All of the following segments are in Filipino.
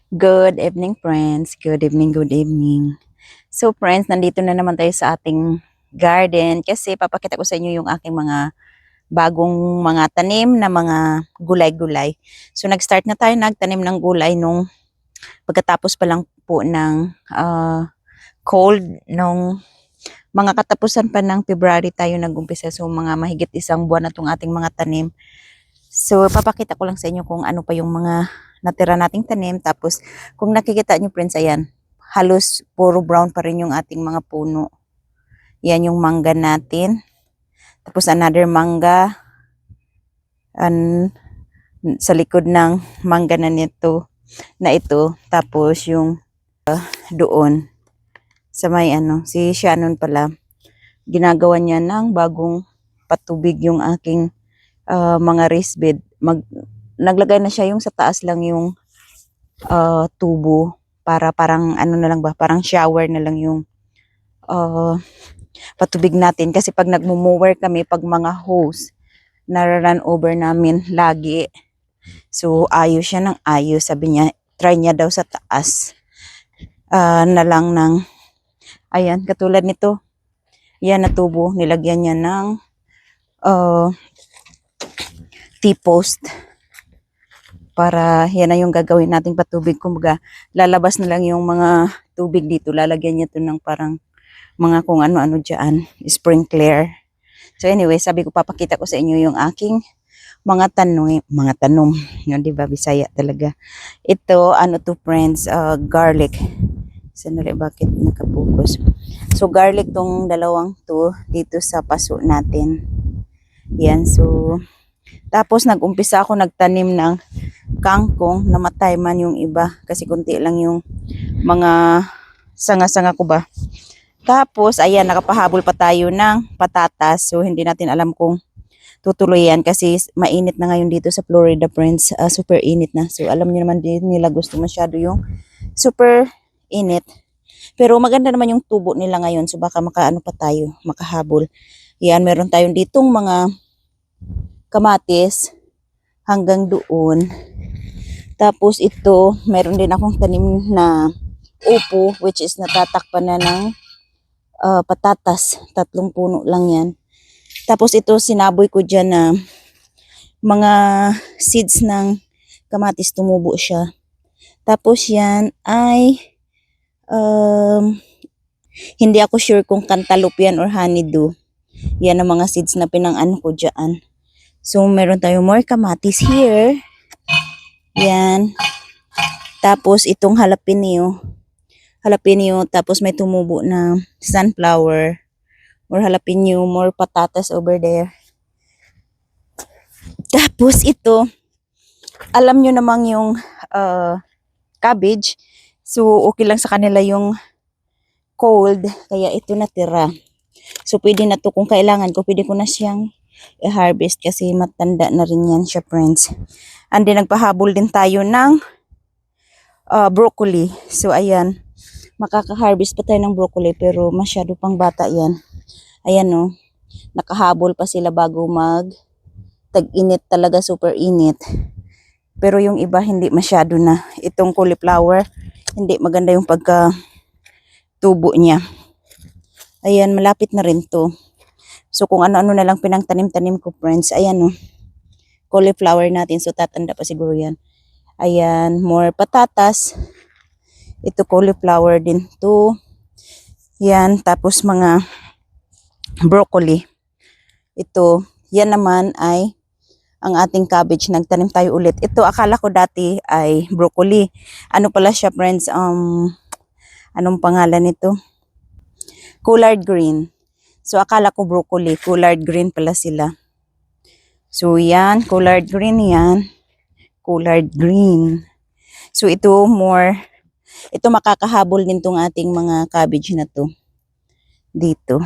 Good evening, friends. Good evening, good evening. So, friends, nandito na naman tayo sa ating garden kasi papakita ko sa inyo yung aking mga bagong mga tanim na mga gulay-gulay. So, nag-start na tayo nagtanim ng gulay nung pagkatapos pa lang po ng cold nung mga katapusan pa ng February tayo nag-umpisa. So, mga mahigit isang buwan na itong ating mga tanim. So, papakita ko lang sa inyo kung ano pa yung mga natira nating tanim. Tapos, kung nakikita nyo, friends, ayan, halos puro brown pa rin yung ating mga puno. Yan yung mangga natin. Tapos, another mangga. Sa likod ng mangga na nito, na ito. Tapos, yung doon, sa may si Shannon pala, ginagawa niya ng bagong patubig yung aking mga raised bed. Naglagay na siya yung sa taas lang yung tubo para parang ano na lang ba, parang shower na lang yung patubig natin. Kasi pag nagmo-mower kami, pag mga hose, nara-run over namin lagi. So, ayos siya ng ayos. Sabi niya, try niya daw sa taas na lang ng, ayan, katulad nito. Yan na tubo, nilagyan niya ng T-post. Para yan na yung gagawin nating patubig. Kumbaga, lalabas na lang yung mga tubig dito. Lalagyan niya to ng parang mga kung ano-ano dyan. Sprinkler. So anyway, sabi ko papakita ko sa inyo yung aking mga tanom. Yun, diba? Bisaya talaga. Ito, ano to, friends, garlic. Sandali, bakit nakapokus? So garlic tong dalawang to dito sa paso natin. Yan, so tapos nag-umpisa ako nagtanim ng kangkong, namatay man yung iba kasi kunti lang yung mga sanga-sanga ko ba. Tapos ayan, nakapahabol pa tayo ng patatas. So hindi natin alam kung tutuloy yan kasi mainit na ngayon dito sa Florida, friends. Super init na. So alam niyo naman din nila gusto masyado yung super init. Pero maganda naman yung tubo nila ngayon. So baka makaano pa tayo, makahabol. Yan, meron tayong ditong mga kamatis hanggang doon. Tapos ito, meron din akong tanim na upo which is natatakpan na ng patatas. 3 puno lang yan. Tapos ito, sinaboy ko dyan na mga seeds ng kamatis, tumubo siya. Tapos yan ay hindi ako sure kung cantaloupe yan or honeydew. Yan ang mga seeds na pinang-ano ko dyan. So, meron tayong more kamatis here. Yan. Tapos, itong jalapeno. Tapos may tumubo na sunflower. More jalapeno, more patatas over there. Tapos, ito. Alam nyo namang yung cabbage. So, okay lang sa kanila yung cold. Kaya ito natira. So, pwede na to kung kailangan ko. Pwede ko na siyang i-harvest kasi matanda na rin yan siya, friends. And then, nagpahabol din tayo ng broccoli. So, ayan. Makaka-harvest pa tayo ng broccoli pero masyado pang bata yan. Ayan, no. Nakahabol pa sila bago tag-init talaga, super init. Pero yung iba, hindi masyado na. Itong cauliflower, hindi maganda yung pagka-tubo niya. Ayan, malapit na rin to. So, kung ano-ano na lang pinang-tanim-tanim ko, friends. Ayan, no. Cauliflower natin. So, tatanda pa siguro yan. Ayan, more patatas. Ito, cauliflower din to. Yan, tapos mga broccoli. Ito, yan naman ay ang ating cabbage. Nagtanim tayo ulit. Ito, akala ko dati ay broccoli. Ano pala siya, friends? Anong pangalan nito? Collard green. So, akala ko broccoli. Collard green pala sila. So, yan. Collard green yan. Collard green. So, ito more. Ito makakahabol din tong ating mga cabbage na to. Dito.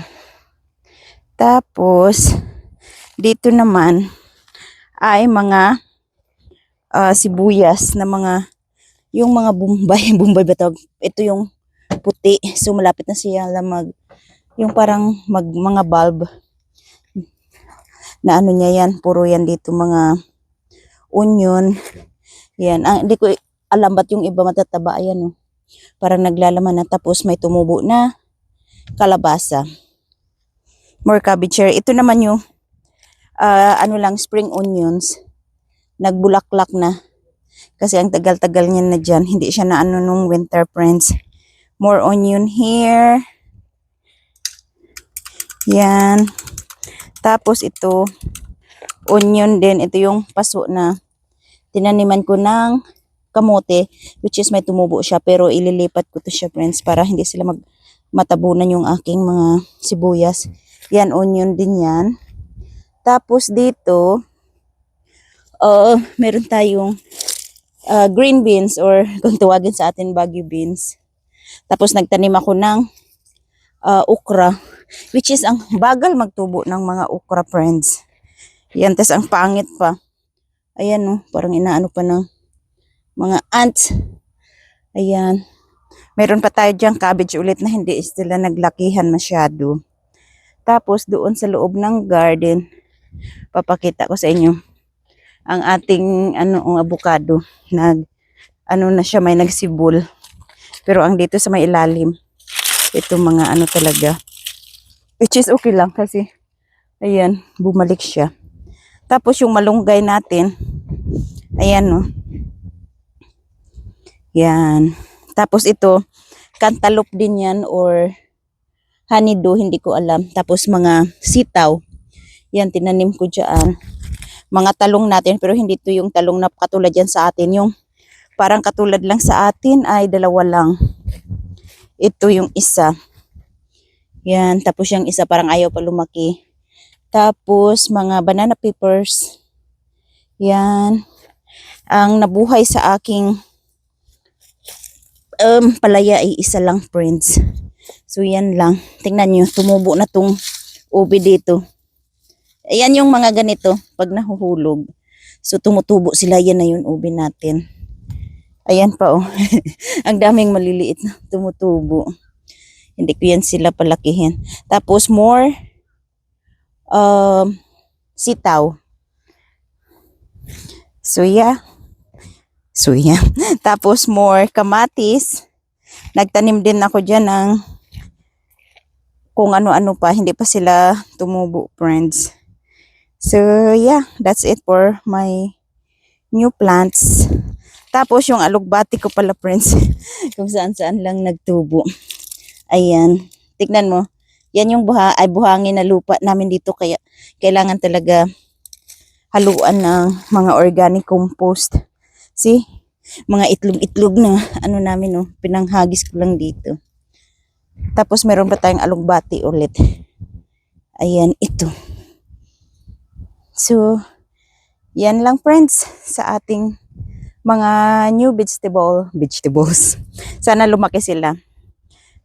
Tapos, dito naman ay mga sibuyas na mga, yung mga bumbay. Bumbay ba tawag? Ito yung puti. So, malapit na siya yung parang mga bulb na ano niya yan, puro yan dito mga onion. Yan, hindi ko alambat yung iba matataba. Ayan oh. Parang naglalaman na. Tapos may tumubo na kalabasa. More cabbage here. Ito naman yung ano lang, spring onions. Nagbulaklak na. Kasi ang tagal-tagal niya na dyan. Hindi siya na ano nung winter, friends. More onion here. Yan. Tapos ito, onion din. Ito yung paso na tinaniman ko ng kamote, which is may tumubo siya. Pero ililipat ko to siya, friends, para hindi sila matabunan yung aking mga sibuyas. Yan, onion din yan. Tapos dito, meron tayong green beans or kung tawagin sa atin Baguio beans. Tapos nagtanim ako ng okra, which is ang bagal magtubo ng mga okra, friends. Yan, tas ang pangit pa. Ayan oh, parang inaano pa ng mga ants. Ayan. Meron pa tayo diyang cabbage ulit na hindi sila naglakihan masyado. Tapos doon sa loob ng garden, papakita ko sa inyo ang ating avocado. Na siya, may nagsibol. Pero ang dito sa may ilalim, ito mga talaga. Which is okay lang kasi ayan, bumalik siya. Tapos yung malunggay natin, ayan oh. Yan. Tapos ito, cantaloupe din yan or honeydew, hindi ko alam. Tapos mga sitaw, yan tinanim ko dyan. Mga talong natin, pero hindi to yung talong na katulad yan sa atin. Yung parang katulad lang sa atin ay dalawa lang. Ito yung isa. Yan, tapos yung isa parang ayaw pa lumaki. Tapos mga banana peppers. Yan. Ang nabuhay sa aking palaya ay isa lang, friends. So yan lang. Tingnan nyo, tumubo na tong ubi dito. Ayan yung mga ganito pag nahuhulog. So tumutubo sila, yan na yung ubi natin. Ayan pa oh. Ang daming maliliit na tumutubo. Hindi ko yan sila palakihin. Tapos more sitaw. Suya. Tapos more kamatis. Nagtanim din ako dyan ng kung ano-ano pa. Hindi pa sila tumubo, friends. So yeah, that's it for my new plants. Tapos yung alugbati ko pala, friends. Kung saan-saan lang nagtubo. Ayan. Tignan mo. Yan yung buhangin na lupa namin dito. Kaya kailangan talaga haluan ng mga organic compost. See? Mga itlog-itlog na namin oh. Pinanghagis ko lang dito. Tapos meron pa tayong alugbati ulit. Ayan, ito. So, yan lang, friends, sa ating mga new vegetables. Sana lumaki sila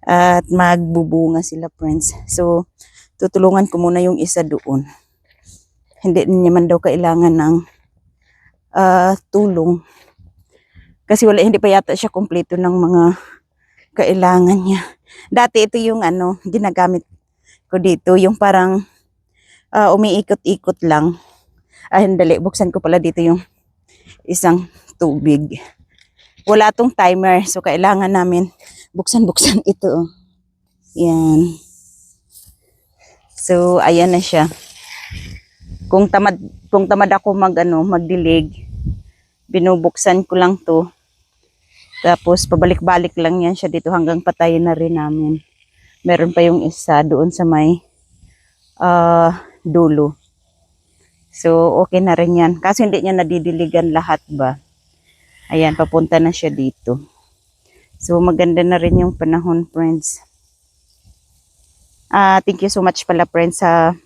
at magbubunga sila, friends. So, tutulungan ko muna yung isa doon. Hindi naman daw kailangan ng tulong. Kasi hindi pa yata siya kumpleto ng mga kailangan niya. Dati ito yung ginagamit ko dito. Yung parang umiikot-ikot lang. Dali, buksan ko pala dito yung isang tubig. Wala tong timer. So, kailangan namin buksan-buksan ito. Yan. So, ayan na siya. Kung tamad ako magdilig, binubuksan ko lang to. Tapos, pabalik-balik lang yan siya dito hanggang patayin na rin namin. Meron pa yung isa doon sa may dulo. So, okay na rin yan. Kaso hindi niya nadidiligan lahat ba. Ayan, papunta na siya dito. So, maganda na rin yung panahon, friends. Thank you so much pala, friends, sa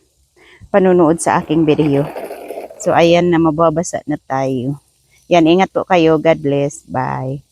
panunood sa aking video. So, ayan na, mababasa na tayo. Yan, ingat po kayo. God bless. Bye.